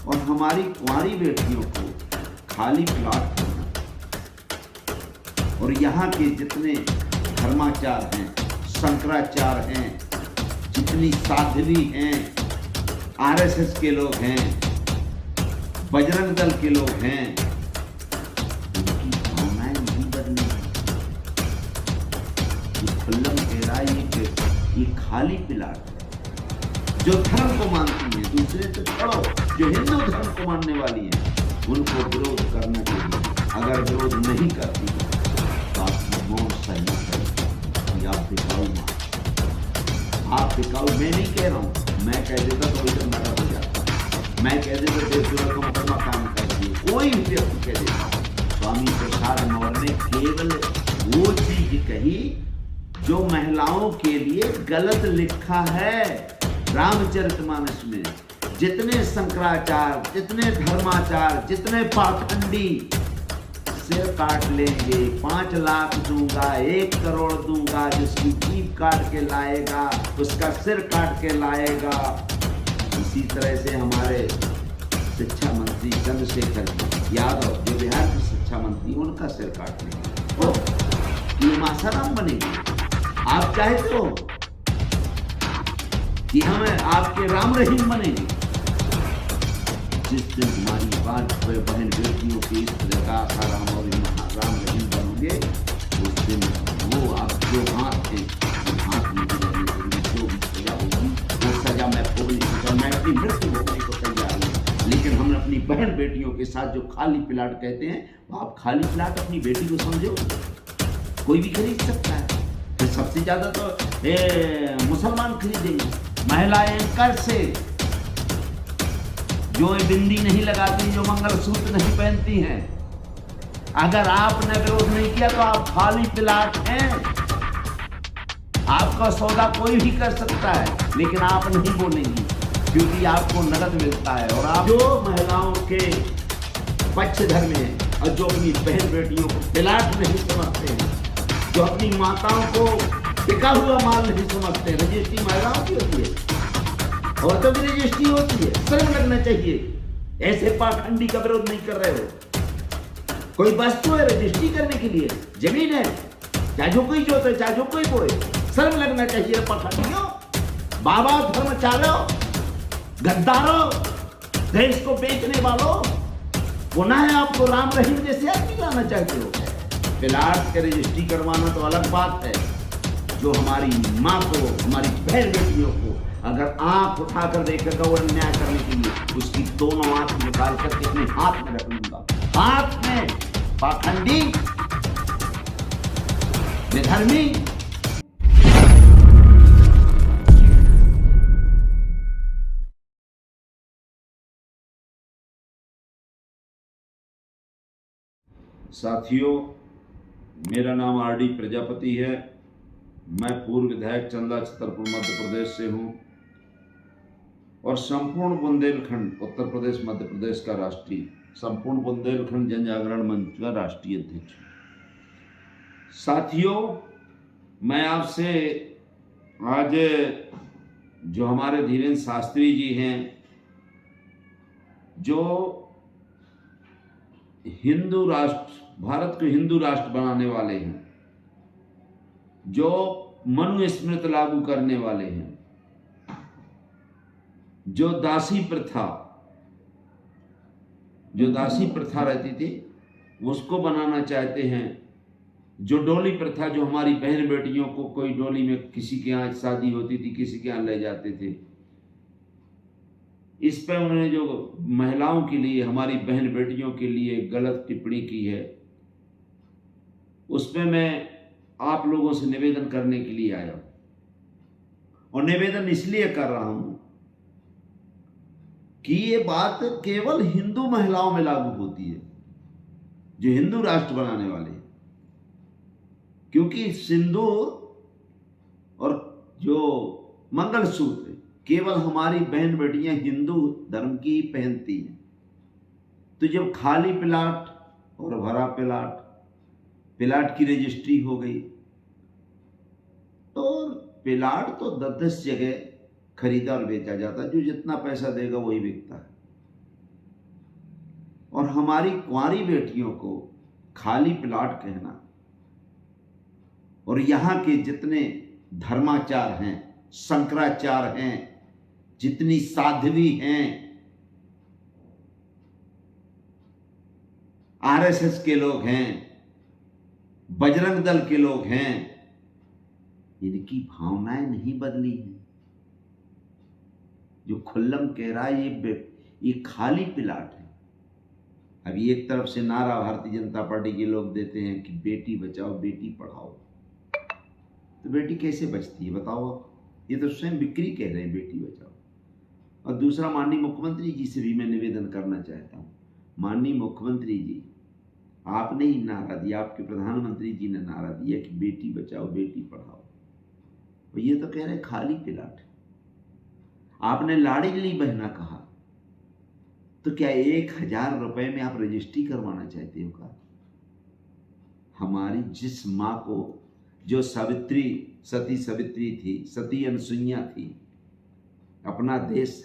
और हमारी कुंवारी बेटियों को खाली प्लाट देना। और यहाँ के जितने धर्माचार हैं, शंकराचार हैं, जितनी साध्वी हैं, आरएसएस के लोग हैं, बजरंग दल के लोग हैं, उनकी भावनाएं नहीं बदली। खुल्लम कह रहा है ये खाली प्लाट है। जो धर्म को मानती है, दूसरे तो छोड़ो, जो हिंदू धर्म को मानने वाली है, उनको विरोध करना चाहिए। अगर विरोध नहीं करती तो आपकी मौत सहना पड़ेगी। आप दिखाओ मां, आप दिखाओ। मैं नहीं कह रहा हूं, मैं कह देता तो इधर मर्डर हो जाता, मैं कह देता देशद्रोह का मुकदमा काम कर दिए, कोई भी व्यक्ति कह देता। स्वामी प्रसाद मौर्य ने केवल वो चीज कही जो महिलाओं के लिए गलत लिखा है रामचरितमानस में। जितने शंकराचार, जितने धर्माचार, जितने पाखंडी सिर काट लेंगे, 5 लाख दूंगा, 1 करोड़ दूंगा, जिसकी जीभ काट के लाएगा उसका सिर काट के लाएगा। इसी तरह से हमारे शिक्षा मंत्री चंद्रशेखर यादव, जो बिहार के शिक्षा मंत्री, उनका सिर काट लेंगे। तो ये मासाराम बनेगी। आप चाहते हो कि हम आपके राम रहीम बनेंगे? जिस दिन हमारी वाजपेयी बहन बेटियों की इस तरह का राम और राम रहीम बनोगे, उस दिन वो आप जो हाथ थे हाथ में जो भी सजा होगी वो सजा मैं भोगने को, मैं अपनी मृत्यु भोगने को तैयार हूँ। लेकिन हम अपनी बहन बेटियों के साथ जो खाली प्लाट कहते हैं, आप खाली प्लाट अपनी बेटी को समझो, कोई भी खरीद सकता है। तो सबसे ज्यादा तो मुसलमान खरीदेंगे। महिलाएं कर से जो बिंदी नहीं लगाती, जो मंगलसूत्र नहीं पहनती हैं, अगर आपने विरोध नहीं किया तो आप खाली प्लाट हैं। आपका सौदा कोई भी कर सकता है, लेकिन आप नहीं बोलेंगी, क्योंकि आपको नगद मिलता है। और आप जो महिलाओं के पक्षधर में हैं और जो अपनी बहन बेटियों को प्लाट नहीं समझते हैं, जो अपनी माताओं को बिका हुआ माल नहीं समझते, रजिस्ट्री महिलाओं की होती है, औरतों की रजिस्ट्री होती है। शर्म लगना चाहिए, ऐसे पाखंडी का विरोध नहीं कर रहे हो। कोई वस्तु है रजिस्ट्री करने के लिए, जमीन है, चाहे जो कोई जोते, चाहे जो कोई बोए, शर्म लगना चाहिए पाखंडियों, बाबा धर्मचार्यों, गद्दारों, देश को बेचने वालों। पुनः है आपको राम रहीम जैसे आदमी लाना चाहते हो। प्लाट के रजिस्ट्री करवाना तो अलग बात है। जो हमारी माँ को, हमारी बहन बेटियों को अगर आंख उठाकर देखेगा वो अन्याय करने के लिए, उसकी दोनों आंख निकाल करके अपने हाथ में रख लूंगा। हाथ में पाखंडी, बेधर्मी। साथियों, मेरा नाम आरडी प्रजापति है। मैं पूर्व विधायक चंदा छतरपुर मध्य प्रदेश से हूँ और संपूर्ण बुंदेलखंड उत्तर प्रदेश मध्य प्रदेश का राष्ट्रीय, संपूर्ण बुंदेलखंड जन जागरण मंच का राष्ट्रीय अध्यक्ष हूँ। साथियों, मैं आपसे आज जो हमारे धीरेन्द्र शास्त्री जी हैं, जो हिंदू राष्ट्र, भारत को हिंदू राष्ट्र बनाने वाले हैं, जो मनुस्मृति लागू करने वाले हैं, जो दासी प्रथा रहती थी उसको बनाना चाहते हैं, जो डोली प्रथा, जो हमारी बहन बेटियों को कोई डोली में किसी के यहाँ शादी होती थी, किसी के यहाँ ले जाते थे, इस पर उन्होंने जो महिलाओं के लिए, हमारी बहन बेटियों के लिए गलत टिप्पणी की है, उसमें मैं आप लोगों से निवेदन करने के लिए आया हूं। और निवेदन इसलिए कर रहा हूं कि ये बात केवल हिंदू महिलाओं में लागू होती है, जो हिंदू राष्ट्र बनाने वाले हैं। क्योंकि सिंदूर और जो मंगलसूत्र केवल हमारी बहन बेटियां हिंदू धर्म की पहनती हैं। तो जब खाली प्लाट और भरा प्लाट की रजिस्ट्री हो गई, तो प्लाट तो 10-10 जगह खरीदा और बेचा जाता है, जो जितना पैसा देगा वही बिकता है। और हमारी कुंवारी बेटियों को खाली प्लाट कहना, और यहाँ के जितने धर्माचार हैं, शंकराचार हैं, जितनी साध्वी हैं, आरएसएस के लोग हैं, बजरंग दल के लोग हैं, इनकी भावनाएं नहीं बदली हैं। जो खुल्लम कह रहा है ये खाली प्लाट है। अभी एक तरफ से नारा भारतीय जनता पार्टी के लोग देते हैं कि बेटी बचाओ बेटी पढ़ाओ, तो बेटी कैसे बचती है बताओ आप? ये तो स्वयं बिक्री कह रहे हैं बेटी बचाओ। और दूसरा, माननीय मुख्यमंत्री जी से भी मैं निवेदन करना चाहता हूँ, माननीय मुख्यमंत्री जी, आपने ही नारा दिया, आपके प्रधानमंत्री जी ने नारा दिया कि बेटी बचाओ बेटी पढ़ाओ, और ये तो कह रहे हैं खाली प्लाट है। आपने लाडली बहना कहा, तो क्या 1000 रुपए में आप रजिस्ट्री करवाना चाहते हो का? हमारी जिस माँ को, जो सती सावित्री थी, सती अनसुईया थी, अपना देश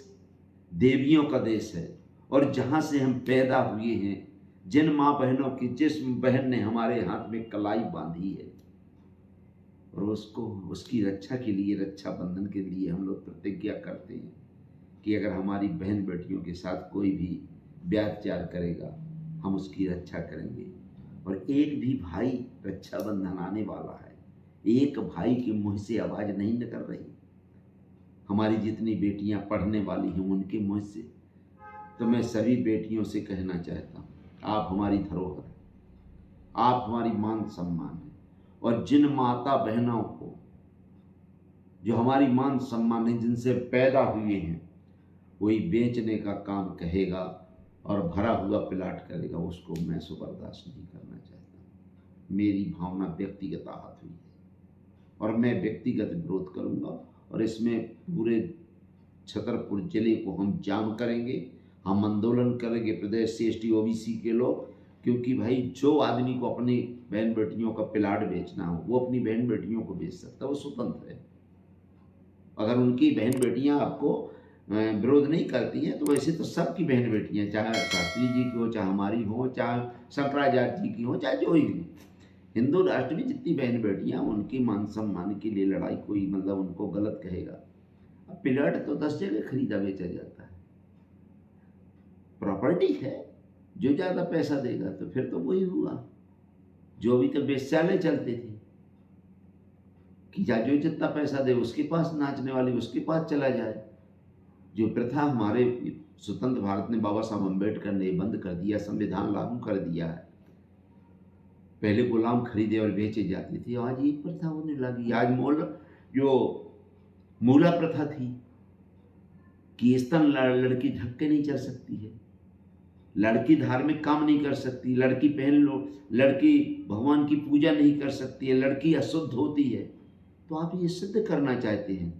देवियों का देश है, और जहाँ से हम पैदा हुए हैं, जिन माँ बहनों की, जिस बहन ने हमारे हाथ में कलाई बांधी है, और उसको, उसकी रक्षा के लिए, रक्षा बंधन के लिए हम लोग प्रतिज्ञा करते हैं कि अगर हमारी बहन बेटियों के साथ कोई भी व्याचार करेगा हम उसकी रक्षा करेंगे। और एक भी भाई, रक्षाबंधन आने वाला है, एक भाई के मुंह से आवाज़ नहीं निकल रही। हमारी जितनी बेटियां पढ़ने वाली हैं उनके मुंह से, तो मैं सभी बेटियों से कहना चाहता हूँ, आप हमारी धरोहर हैं, आप हमारी मान सम्मान है, और जिन माता बहनों को, जो हमारी मान सम्मान है, जिनसे पैदा हुए हैं, कोई बेचने का काम कहेगा और भरा हुआ प्लाट करेगा, उसको मैं बर्दाश्त नहीं करना चाहता। मेरी भावना व्यक्तिगत आहत हुई है और मैं व्यक्तिगत विरोध करूंगा, और इसमें पूरे छतरपुर जिले को हम जाम करेंगे, हम आंदोलन करेंगे, प्रदेश से ST OBC के लोग, क्योंकि भाई जो आदमी को अपनी बहन बेटियों का प्लाट बेचना हो वो अपनी बहन बेटियों को बेच सकता है, वो स्वतंत्र है। अगर उनकी बहन बेटियां आपको विरोध नहीं करती हैं, तो वैसे तो सबकी बहन बेटियां, चाहे शास्त्री जी की हो, चाहे हमारी हो, चाहे शंकराचार्य जी की हो, चाहे जो ही भी, हिंदू राष्ट्र में जितनी बहन बेटियां, उनकी मान सम्मान के लिए लड़ाई, कोई मतलब उनको गलत कहेगा। अब प्लाट तो 10 जगह खरीदा बेचा जाता है, प्रॉपर्टी है, जो ज़्यादा पैसा देगा तो फिर तो वही हुआ जो अभी तो वेश्यालय चलते थे कि जो जितना पैसा दे उसके पास, नाचने वाली उसके पास चला जाए। जो प्रथा हमारे स्वतंत्र भारत ने, बाबा साहब अम्बेडकर ने बंद कर दिया, संविधान लागू कर दिया है। पहले गुलाम खरीदे और बेचे जाते थे, आज ये प्रथा होने लगी। आज मूला प्रथा थी कि स्तन लड़की ढक के नहीं चल सकती है, लड़की धार्मिक काम नहीं कर सकती, लड़की लड़की भगवान की पूजा नहीं कर सकती है, लड़की अशुद्ध होती है। तो आप ये सिद्ध करना चाहते हैं।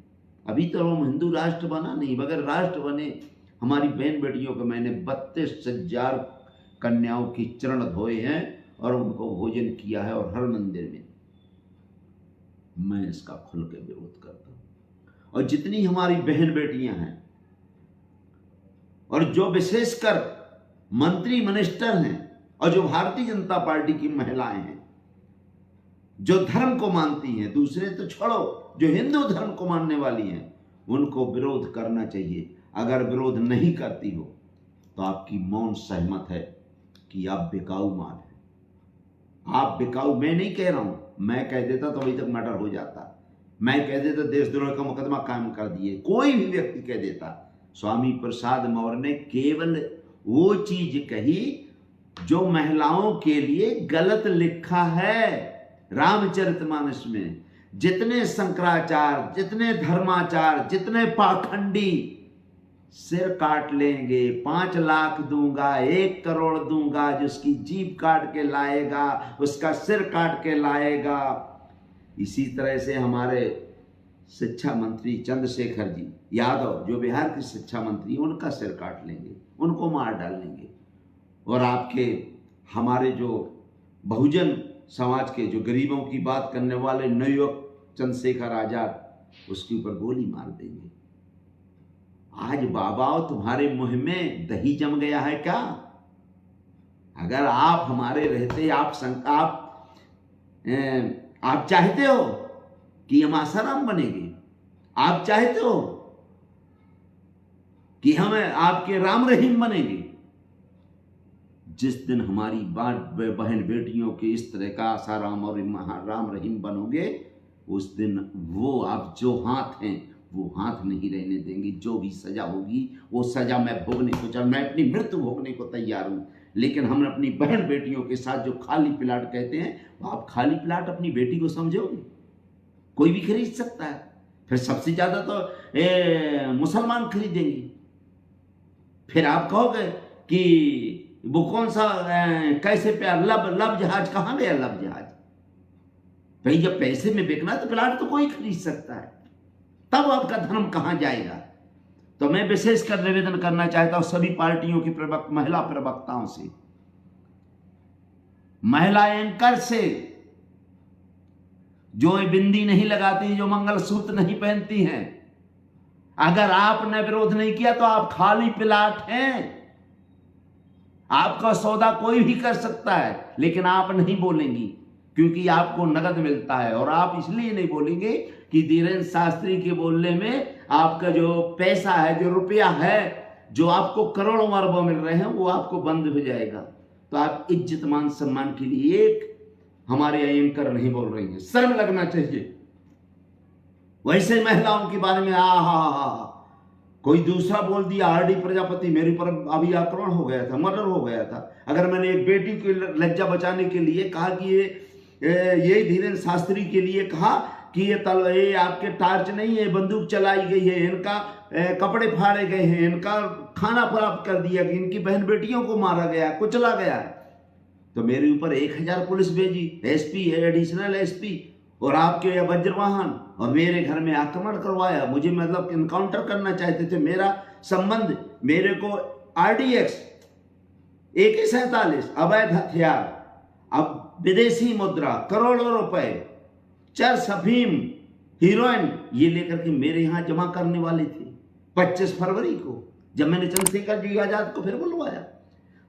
अभी तो हम हिंदू राष्ट्र बना नहीं, मगर राष्ट्र बने। हमारी बहन बेटियों को मैंने 32,000 कन्याओं की चरण धोए हैं और उनको भोजन किया है, और हर मंदिर में मैं इसका खुल के विरोध करता हूं। और जितनी हमारी बहन बेटियां हैं, और जो विशेषकर मंत्री मिनिस्टर हैं, और जो भारतीय जनता पार्टी की महिलाएं हैं, जो धर्म को मानती हैं, दूसरे तो छोड़ो, जो हिंदू धर्म को मानने वाली हैं, उनको विरोध करना चाहिए। अगर विरोध नहीं करती हो तो आपकी मौन सहमत है कि आप बिकाऊ माल हैं। आप बिकाऊ, मैं नहीं कह रहा हूं, मैं कह देता तो अभी तक मर्डर हो जाता, मैं कह देता देशद्रोह का मुकदमा कायम कर दिए, कोई भी व्यक्ति कह देता। स्वामी प्रसाद मौर्य ने केवल वो चीज कही जो महिलाओं के लिए गलत लिखा है रामचरितमानस में। जितने शंकराचार्य, जितने धर्माचार्य, जितने पाखंडी सिर काट लेंगे, 5 लाख दूंगा, 1 करोड़ दूंगा, जिसकी जीभ काट के लाएगा उसका सिर काट के लाएगा। इसी तरह से हमारे शिक्षा मंत्री चंद्रशेखर जी यादव, जो बिहार के शिक्षा मंत्री, उनका सिर काट लेंगे, उनको मार डालेंगे। और आपके हमारे जो बहुजन समाज के, जो गरीबों की बात करने वाले नवयुवक चंद्रशेखर आजाद, उसके ऊपर गोली मार देंगे। आज बाबाओ तुम्हारे मुंह में दही जम गया है क्या? अगर आप हमारे रहते आप चाहते हो कि हम आसाराम बनेंगे, आप चाहते हो कि हम आपके राम रहीम बनेंगे, जिस दिन हमारी बहन बेटियों के इस तरह का आसाराम और राम रहीम बनोगे, उस दिन वो आप जो हाथ हैं वो हाथ नहीं रहने देंगे। जो भी सजा होगी वो सजा मैं भोगने को चाह, मैं अपनी मृत्यु भोगने को तैयार हूं, लेकिन हम अपनी बहन बेटियों के साथ जो खाली प्लाट कहते हैं, आप खाली प्लाट अपनी बेटी को समझोगे? कोई भी खरीद सकता है, फिर सबसे ज्यादा तो मुसलमान खरीदेंगे। फिर आप कहोगे कि वो कौन सा कैसे प्यार, लब जहाज कहां गया? लब जहाज भाई, जब पैसे में बेचना तो प्लाट तो कोई खरीद सकता है, तब आपका धर्म कहां जाएगा? तो मैं विशेषकर निवेदन करना चाहता हूं सभी पार्टियों की महिला प्रवक्ताओं से, महिला एंकर से, जो बिंदी नहीं लगाती, जो मंगलसूत्र नहीं पहनती हैं, अगर आपने विरोध नहीं किया तो आप खाली प्लाट हैं। आपका सौदा कोई भी कर सकता है, लेकिन आप नहीं बोलेंगी क्योंकि आपको नगद मिलता है। और आप इसलिए नहीं बोलेंगे कि धीरेन्द्र शास्त्री के बोलने में आपका जो पैसा है, जो रुपया है, जो आपको करोड़ों अरबों मिल रहे हैं, वो आपको बंद हो जाएगा। तो आप इज्जत मान सम्मान के लिए एक हमारे एंकर नहीं बोल रही हैं, शर्म लगना चाहिए। वैसे महिलाओं के बारे में कोई दूसरा बोल दिया, आरडी प्रजापति, मेरे पर अभी आक्रमण हो गया था, मर्डर हो गया था। अगर मैंने एक बेटी की लज्जा बचाने के लिए कहा कि ये धीरेन्द्र शास्त्री के लिए कहा कि ये आपके टार्च नहीं है, बंदूक चलाई गई है, इनका कपड़े फाड़े गए हैं, इनका खाना प्राप्त कर दिया, कि इनकी बहन बेटियों को मारा गया, कुचला गया, तो मेरे ऊपर 1000 पुलिस भेजी, एसपी है, एडिशनल एसपी, और आपके वज्रवाहन, और मेरे घर में आक्रमण करवाया। मुझे मतलब इनकाउंटर करना चाहते थे। मेरा संबंध, मेरे को RDX, AK-47, अवैध हथियार, अब विदेशी मुद्रा, करोड़ों रुपए, चरस, अफीम, हीरोइन, ये लेकर के मेरे यहां जमा करने वाले थे 25 फरवरी को, जब मैंने चंद्रशेखर जी आजाद को फिर बुलवाया।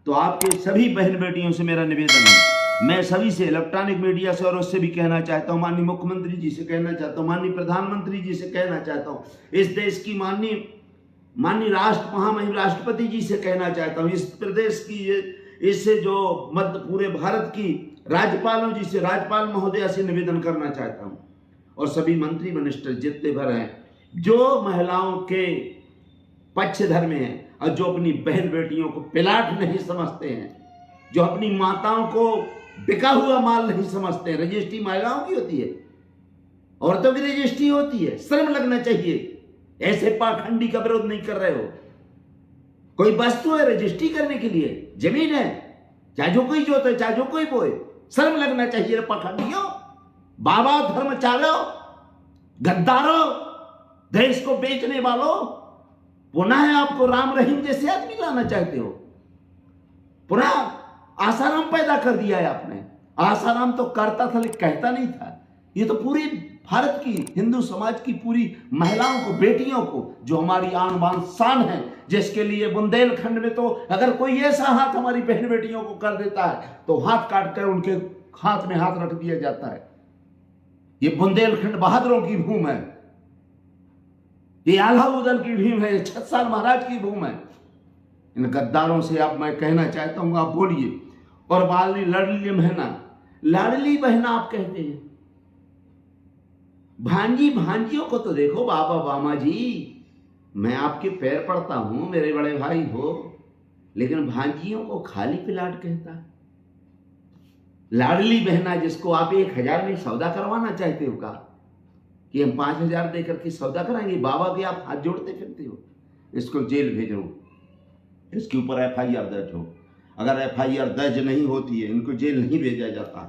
तो आपके सभी बहन बेटियों से मेरा निवेदन है, मैं सभी से, इलेक्ट्रॉनिक मीडिया से और उससे भी कहना चाहता हूं, माननीय मुख्यमंत्री जी से कहना चाहता हूं, माननीय प्रधानमंत्री जी से कहना चाहता हूं, इस देश की माननीय महामहिम राष्ट्रपति जी से कहना चाहता हूं, इस प्रदेश की, इससे जो मध्य पूरे भारत की राज्यपालों जी से, राज्यपाल महोदया से निवेदन करना चाहता हूं, और सभी मंत्री मिनिस्टर जितने भर हैं, जो महिलाओं के पक्षधर में हैं और जो अपनी बहन बेटियों को प्लाट नहीं समझते हैं, जो अपनी माताओं को बिका हुआ माल नहीं समझते हैं। रजिस्ट्री महिलाओं की होती है, औरतों की रजिस्ट्री होती है, शर्म लगना चाहिए। ऐसे पाखंडी का विरोध नहीं कर रहे हो। कोई वस्तु है रजिस्ट्री करने के लिए, जमीन है, चाहे जो कोई जोते, चाहे जो कोई बोए, शर्म लगना चाहिए। पाखंडियों, बाबा धर्मचार्यों, गद्दारों, देश को बेचने वालों, पुनः आपको राम रहीम जैसे आदमी लाना चाहते हो। पुनः आसाराम पैदा कर दिया है आपने। आसाराम तो करता था लेकिन कहता नहीं था। ये तो पूरी भारत की, हिंदू समाज की पूरी महिलाओं को, बेटियों को, जो हमारी आन बान शान है, जिसके लिए बुंदेलखंड में तो अगर कोई ऐसा हाथ हमारी बहन बेटियों को कर देता है तो हाथ काट कर उनके हाथ में हाथ रख दिया जाता है। ये बुंदेलखंड बहादुरों की भूमि है, ये आल्हाउदल की भूमि है, ये छत्साल महाराज की भूमि है। इन गद्दारों से आप, मैं कहना चाहता हूं, आप बोलिए। और लाडली बहना आप कहते हैं, भांजियों को तो देखो बाबा बामा जी, मैं आपके पैर पड़ता हूं, मेरे बड़े भाई हो, लेकिन भांजियों को खाली प्लाट कहता है। लाडली बहना जिसको आप 1000 में सौदा करवाना चाहते हो, का कि हम 5000 देकर के सौदा कराएंगे, बाबा के आप हाथ जोड़ते फिरते हो। इसको जेल भेजो, इसके ऊपर FIR दर्ज हो। अगर FIR दर्ज नहीं होती है, इनको जेल नहीं भेजा जाता,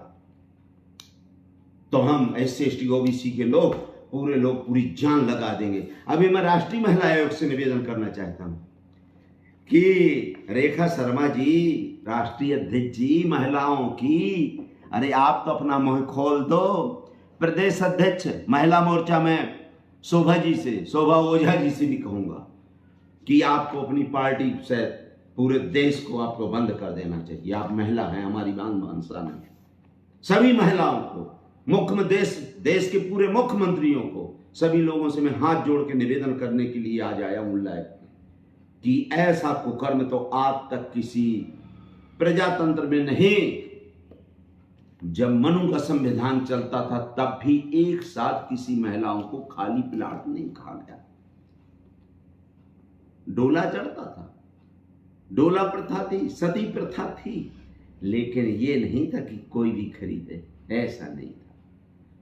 तो हम SC ST OBC के लोग पूरी जान लगा देंगे। अभी मैं राष्ट्रीय महिला आयोग से निवेदन करना चाहता हूं कि रेखा शर्मा जी, राष्ट्रीय अध्यक्ष जी महिलाओं की, अरे आप तो अपना मुंह खोल दो। प्रदेश अध्यक्ष महिला मोर्चा में शोभा ओझा जी से भी कहूंगा कि आपको अपनी पार्टी से पूरे देश को आपको बंद कर देना चाहिए। आप महिला हैं, हमारी बान बानसा नहीं। सभी महिलाओं को, देश के पूरे मुख्यमंत्रियों को, सभी लोगों से मैं हाथ जोड़ के निवेदन करने के लिए आज आया हूं कि ऐसा कुकर्म तो आज तक किसी प्रजातंत्र में नहीं। जब मनु का संविधान चलता था तब भी एक साथ किसी महिलाओं को खाली प्लाट नहीं कहा गया। डोला चढ़ता था, डोला प्रथा थी, सती प्रथा थी, लेकिन ये नहीं था कि कोई भी खरीदे, ऐसा नहीं था।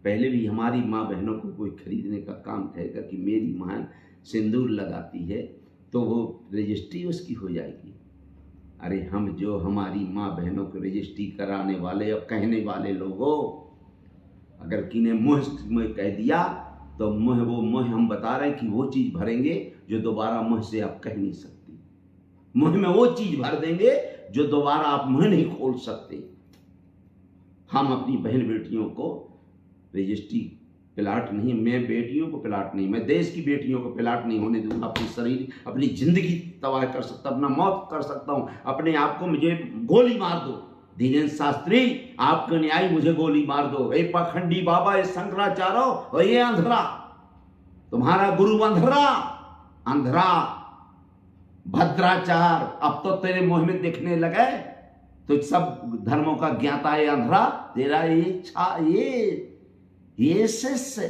पहले भी हमारी माँ बहनों को कोई खरीदने का काम कहेगा कि मेरी माँ सिंदूर लगाती है तो वो रजिस्ट्री उसकी हो जाएगी। अरे हम जो हमारी माँ बहनों को रजिस्ट्री कराने वाले और कहने वाले लोग हो, अगर किन्हें मुँह में कह दिया तो मुँह हम बता रहे हैं कि वो चीज़ भरेंगे जो दोबारा मुँह से आप कह नहीं सकते। मुँह में वो चीज़ भर देंगे जो दोबारा आप मुँह नहीं खोल सकते। हम अपनी बहन बेटियों को रजिस्ट्री प्लाट नहीं, मैं बेटियों को प्लाट नहीं, मैं देश की बेटियों को प्लाट नहीं होने दूंगा। अपनी शरीर, अपनी जिंदगी तबाह कर सकता, अपना मौत कर सकता हूं, अपने आप को मुझे गोली मार दो। धीरेन्द्र शास्त्री, आपका न्याय, मुझे गोली मार दो। ए पाखंडी बाबा, ये शंकराचार्य और ये अंधरा, तुम्हारा गुरु अंधरा भद्राचार अब तो तेरे मुंह में दिखने लगे, तो सब धर्मों का ज्ञाता है अंधरा। तेरा ये शिष्य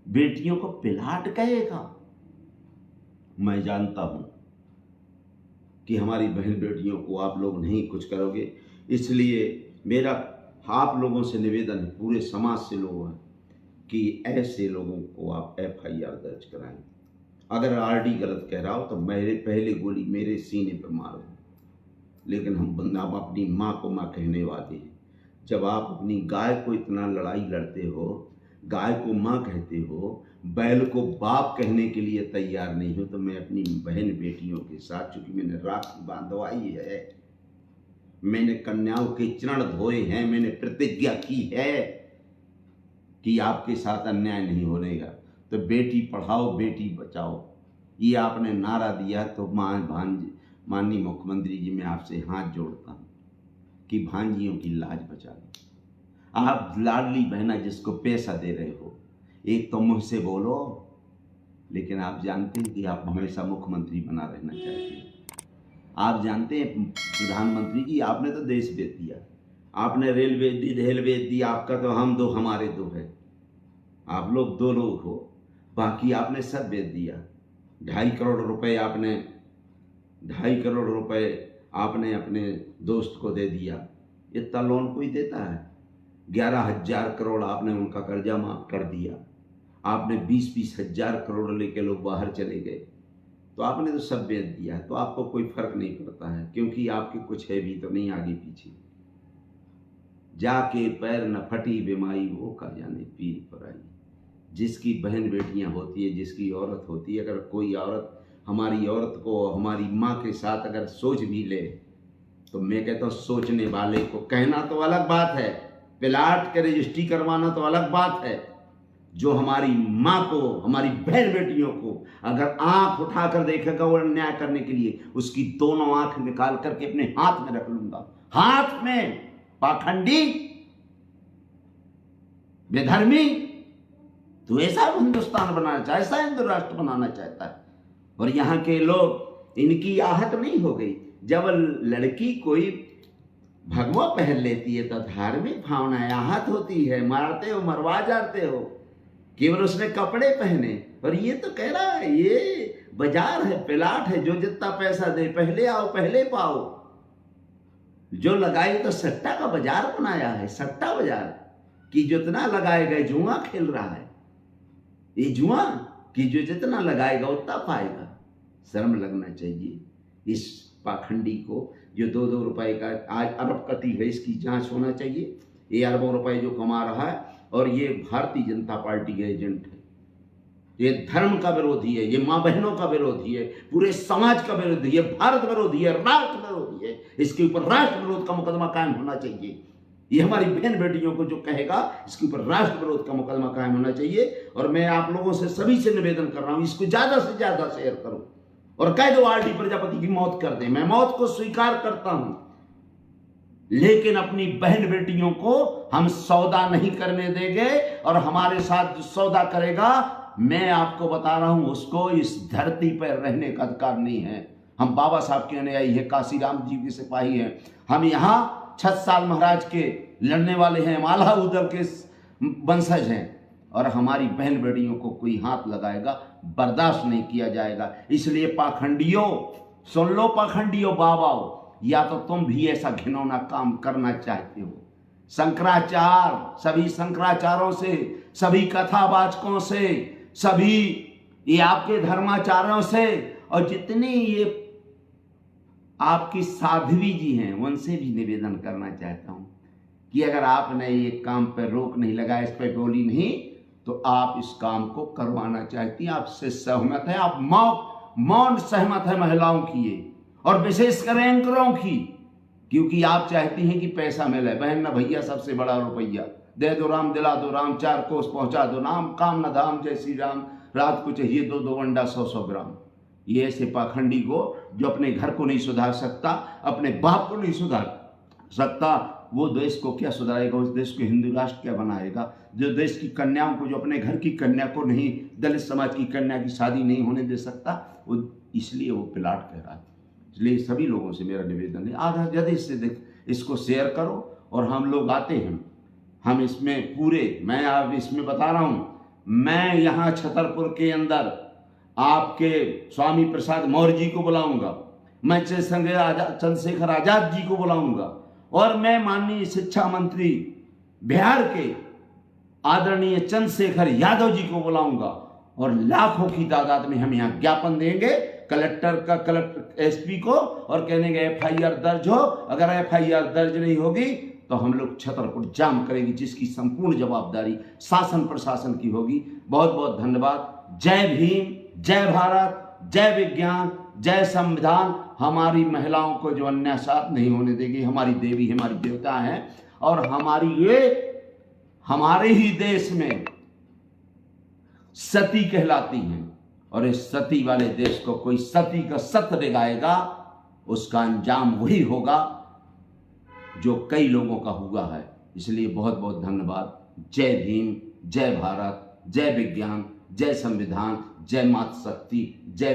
बेटियों को प्लाट कहेगा। मैं जानता हूं कि हमारी बहन बेटियों को आप लोग नहीं कुछ करोगे, इसलिए मेरा आप लोगों से निवेदन है, पूरे समाज से लोग हैं, कि ऐसे लोगों को आप FIR दर्ज कराएं। अगर RD गलत कह रहा हो तो मेरे पहले गोली मेरे सीने पर मारो, लेकिन हम अपनी माँ को माँ कहने वाले हैं। जब आप अपनी गाय को इतना लड़ाई लड़ते हो, गाय को माँ कहते हो, बैल को बाप कहने के लिए तैयार नहीं हो, तो मैं अपनी बहन बेटियों के साथ, चूंकि मैंने राखी बांधवाई है, मैंने कन्याओं के चरण धोए हैं, मैंने प्रतिज्ञा की है कि आपके साथ अन्याय नहीं होनेगा। तो बेटी पढ़ाओ बेटी बचाओ, ये आपने नारा दिया, तो माननीय मुख्यमंत्री जी, मैं आपसे हाथ जोड़ता हूँ कि भांजियों की लाज बचा लो। आप लाडली बहना जिसको पैसा दे रहे हो, एक तो मुँह से बोलो, लेकिन आप जानते हैं कि आप हमेशा मुख्यमंत्री बना रहना चाहते हैं। आप जानते हैं प्रधानमंत्री जी, आपने तो देश बेच दिया, आपने रेलवे दी, आपका तो हम दो हमारे दो है। आप लोग दो लोग हो, बाकी आपने सब बेच दिया। 2.5 करोड़ रुपए आपने अपने दोस्त को दे दिया। इतना लोन कोई देता है? 11,000 करोड़ आपने उनका कर्जा माफ कर दिया। आपने 20-20 हजार करोड़ लेके लोग बाहर चले गए, तो आपने तो सब बेच दिया है। तो आपको कोई फर्क नहीं पड़ता है, क्योंकि आपके कुछ है भी तो नहीं आगे पीछे। जाके पैर न फटी बीमारी, वो का जाने पीर पराई। जिसकी बहन बेटियां होती है, जिसकी औरत होती है, अगर कोई औरत हमारी औरत को हमारी माँ के साथ अगर सोच भी ले, तो मैं कहता हूँ सोचने वाले को कहना तो अलग बात है, प्लाट के रजिस्ट्री करवाना तो अलग बात है। जो हमारी माँ को, हमारी बहन बेटियों को अगर आंख उठाकर देखेगा वो अन्याय करने के लिए, उसकी दोनों आंख निकाल करके अपने हाथ में रख लूंगा। हाथ में। पाखंडी, बेधर्मी, तू ऐसा हिंदुस्तान बनाना चाहता, ऐसा हिंदू राष्ट्र बनाना चाहता है। और यहाँ के लोग, इनकी आहट नहीं हो गई। जब लड़की कोई भगवा पहन लेती है तो धार्मिक भावनाएं आहत होती है, मारते हो, मरवा जाते हो, केवल उसने कपड़े पहने। और ये तो कह रहा है ये बाजार है, प्लाट है, जो जितना पैसा दे, पहले आओ पहले पाओ। जो लगाए तो सट्टा का बाजार बनाया है, सट्टा बाजार कि जितना लगाएगा जुआ खेल रहा है। ये जुआ कि जो जितना लगाएगा उतना पाएगा। शर्म लगना चाहिए इस पाखंडी को, जो 2-2 रुपए का आज अरबपति है, इसकी जांच होना चाहिए। ये अरबों रुपए जो कमा रहा है, और ये भारतीय जनता पार्टी के एजेंट है। ये धर्म का विरोधी है, ये माँ बहनों का विरोधी है, पूरे समाज का विरोधी है, भारत विरोधी है, राष्ट्र विरोधी है। इसके ऊपर राष्ट्र विरोध का मुकदमा कायम होना चाहिए। ये हमारी बहन बेटियों को जो कहेगा, इसके ऊपर राष्ट्र विरोध का मुकदमा कायम होना चाहिए। और मैं आप लोगों से सभी से निवेदन कर रहा हूं, इसको ज्यादा से ज्यादा शेयर करो। और कह दो आरडी प्रजापति की मौत कर दे, मैं मौत को स्वीकार करता हूं, लेकिन अपनी बहन बेटियों को हम सौदा नहीं करने देंगे। और हमारे साथ जो सौदा करेगा, मैं आपको बता रहा हूं, उसको इस धरती पर रहने का अधिकार नहीं है। हम बाबा साहब के अनुयायी है, काशीराम जी के सिपाही हैं, हम यहाँ छत्साल महाराज के लड़ने वाले हैं, माला उदल के वंशज हैं, और हमारी बहन बेटियों को कोई हाथ लगाएगा बर्दाश्त नहीं किया जाएगा। इसलिए पाखंडियों सुन लो, पाखंडियों बाबाओ, या तो तुम भी ऐसा घिनौना काम करना चाहते हो। शंकराचार्य, सभी शंकराचार्यों से, सभी कथावाचकों से, सभी ये आपके धर्माचार्यों से, और जितने ये आपकी साध्वी जी हैं, उनसे भी निवेदन करना चाहता हूं कि अगर आपने ये काम पर रोक नहीं लगाया, इस पर बोली नहीं, तो आप इस काम को करवाना चाहती हैं, आपसे सहमत है, आप मौन सहमत है महिलाओं की ये, और विशेषकर एंकरों की, क्योंकि आप चाहती हैं कि पैसा मिले। बहन न भैया, सबसे बड़ा रुपया दे दो राम, दिला दो राम, 4 कोस पहुंचा दो नाम, काम न धाम, जय श्री राम, रात को चाहिए 2 अंडा 100 ग्राम। ये ऐसे पाखंडी को, जो अपने घर को नहीं सुधार सकता, अपने बाप को नहीं सुधार सकता, वो देश को क्या सुधारेगा, उस देश को हिंदू राष्ट्र क्या बनाएगा। जो देश की कन्याओं को, जो अपने घर की कन्या को नहीं, दलित समाज की कन्या की शादी नहीं होने दे सकता, वो इसलिए वो पिलाट कह रहा है। इसलिए सभी लोगों से मेरा निवेदन है, आधा जल्दी से इसको शेयर करो, और हम लोग आते हैं, हम इसमें पूरे, मैं आप इसमें बता रहा हूँ, मैं यहाँ छतरपुर के अंदर आपके स्वामी प्रसाद मौर्य जी को बुलाऊंगा, मैं चंद्रशेखर आजाद जी को बुलाऊंगा, और मैं माननीय शिक्षा मंत्री बिहार के आदरणीय चंद्रशेखर यादव जी को बुलाऊंगा, और लाखों की तादाद में हम यहाँ ज्ञापन देंगे कलेक्टर एसपी को, और कहने के FIR दर्ज हो। अगर FIR दर्ज नहीं होगी तो हम लोग छतरपुर जाम करेंगे, जिसकी संपूर्ण जवाबदारी शासन प्रशासन की होगी। बहुत बहुत धन्यवाद। जय भीम, जय भारत, जय विज्ञान, जय संविधान। हमारी महिलाओं को जो अन्याय नहीं होने देगी, हमारी देवी, हमारी देवता हैं, और हमारे ही देश में सती कहलाती हैं, और इस सती वाले देश को कोई सती का सत्य दिखाएगा, उसका अंजाम वही होगा जो कई लोगों का हुआ है। इसलिए बहुत बहुत धन्यवाद। जय भीम, जय भारत, जय विज्ञान, जय संविधान, जय मातृशक्ति, जय